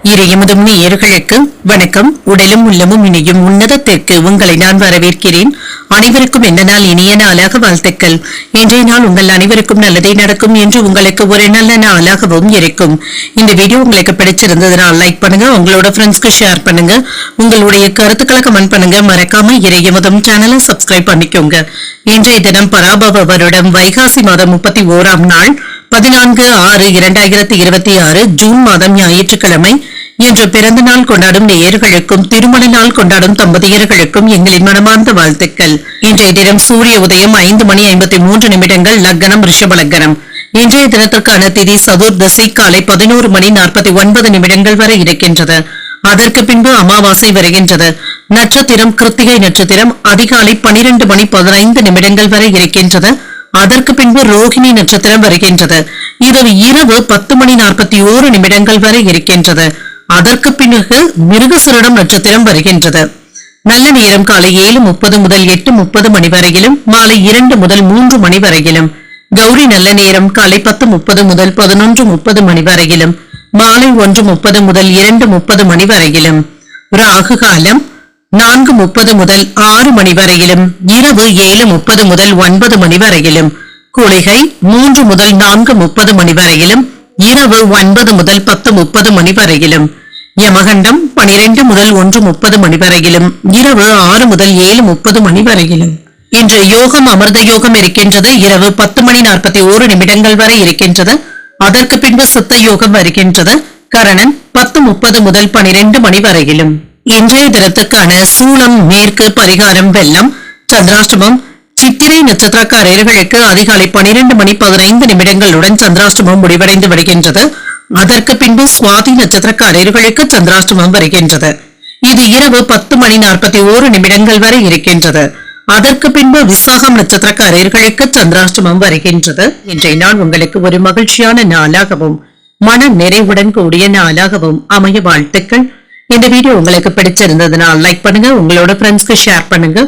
இறையமுதும் நேயர்களுக்கு வணக்கம். உடலும் உள்ளமும் இணையும் உன்னதத்திற்கு உங்களை நான் வரவேற்கிறேன். அனைவருக்கும் இந்த நாள் இனிய நாளாக வாழ்த்துக்கள். இன்றைய நாள் உங்கள் அனைவருக்கும் நல்லதே நடக்கும் என்று உங்களுக்கு ஒரு நல்ல நாளாகவும் இருக்கும். இந்த வீடியோ உங்களுக்கு பிடிச்சிருந்ததுனால் லைக் பண்ணுங்க, உங்களோட ஃப்ரெண்ட்ஸ்க்கு ஷேர் பண்ணுங்க, உங்களுடைய கருத்துக்களை கமெண்ட் பண்ணுங்க. மறக்காம இறையமுதும் சேனலை சப்ஸ்கிரைப் பண்ணிக்கோங்க. இன்றைய தினம் பராபவ வருடம் வைகாசி மாதம் 31ஆம் நாள் 14/6/2026 ஜூன் மாதம் ஞாயிற்றுக்கிழமை. இன்று பிறந்த நாள் கொண்டாடும் நேயர்களுக்கும் திருமண நாள் கொண்டாடும் தம்பதியர்களுக்கும் எங்களின் மனமார்ந்த வாழ்த்துக்கள். இன்றைய தினம் சூரிய உதயம் 5:53 லக்னம் ரிஷப லக்னம். இன்றைய தினத்திற்கான திதி சதுர்தசி காலை 11:49 வரை இருக்கின்றது. அதற்கு பின்பு அமாவாசை வருகின்றது. நட்சத்திரம் கிருத்திகை நட்சத்திரம் அதிகாலை 12:15 வரை இருக்கின்றது. அதற்கு பின்பு ரோகிணி நட்சத்திரம் வருகின்றது. இது இரவு 10:41 வரை இருக்கின்றது. அதற்கு பிறகு மிருகசீரிடம் நட்சத்திரம் வருகின்றது. நல்ல நேரம் காலை 7:30 முதல் 8:30 மணி வரையிலும், மாலை 2 முதல் 3 மணி வரையிலும். கௌரி நல்ல நேரம் காலை 10:30 முதல் 11:30 மணி வரையிலும், மாலை 1:30 முதல் 2:30 மணி வரையிலும். ராகு காலம் 4:30 முதல் 6 மணி வரையிலும், இரவு 7:30 முதல் 9 மணி வரையிலும். குளிகை 3 முதல் 4:30 மணி வரையிலும், இரவு 9 முதல் 10:30 மணி வரையிலும். யமகண்டம் 12 முதல் 1:30 மணி வரையிலும், இரவு 6 முதல் 7:30 மணி வரையிலும். இன்று யோகம் அமிர்த யோகம் இருக்கின்றது. இரவு 10:41 வரை இருக்கின்றது. அதற்கு பின்பு சித்த யோகம் வருகின்றது. கரணன் 10:30 முதல் 12 மணி வரையிலும். இன்றைய தினத்துக்கான சூலம் மேற்கு, பரிகாரம் வெள்ளம். சந்திராஷ்டமம் சித்திரை நட்சத்திரக்காரர்களுக்கு அதிகாலை 12:15 சந்திராஷ்டமம் முடிவடைந்து வருகின்றது. அதற்கு பின்பு சுவாதி நட்சத்திரக்காரர்களுக்கு சந்திராஷ்டமம் வருகின்றது. இது இரவு 10:41 வரை இருக்கின்றது. அதற்கு பின்பு விசாகம் நட்சத்திரக்காரர்களுக்கு சந்திராஷ்டமம் வருகின்றது. இன்றைய நாள் உங்களுக்கு ஒரு மகிழ்ச்சியான நாளாகவும் மன நிறைவுடன் கூடிய நாளாகவும் அமைய வாழ்த்துக்கள். இந்த வீடியோ உங்களுக்கு பிடிச்சிருந்ததுனால் லைக் பண்ணுங்க, உங்களோட ஃப்ரெண்ட்ஸ்க்கு ஷேர் பண்ணுங்க,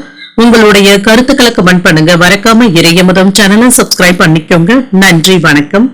உங்களுடைய கருத்துக்களை கமெண்ட் பண்ணுங்க. மறக்காம இறையமுதம் சேனலை சப்ஸ்கிரைப் பண்ணிக்கோங்க. நன்றி, வணக்கம்.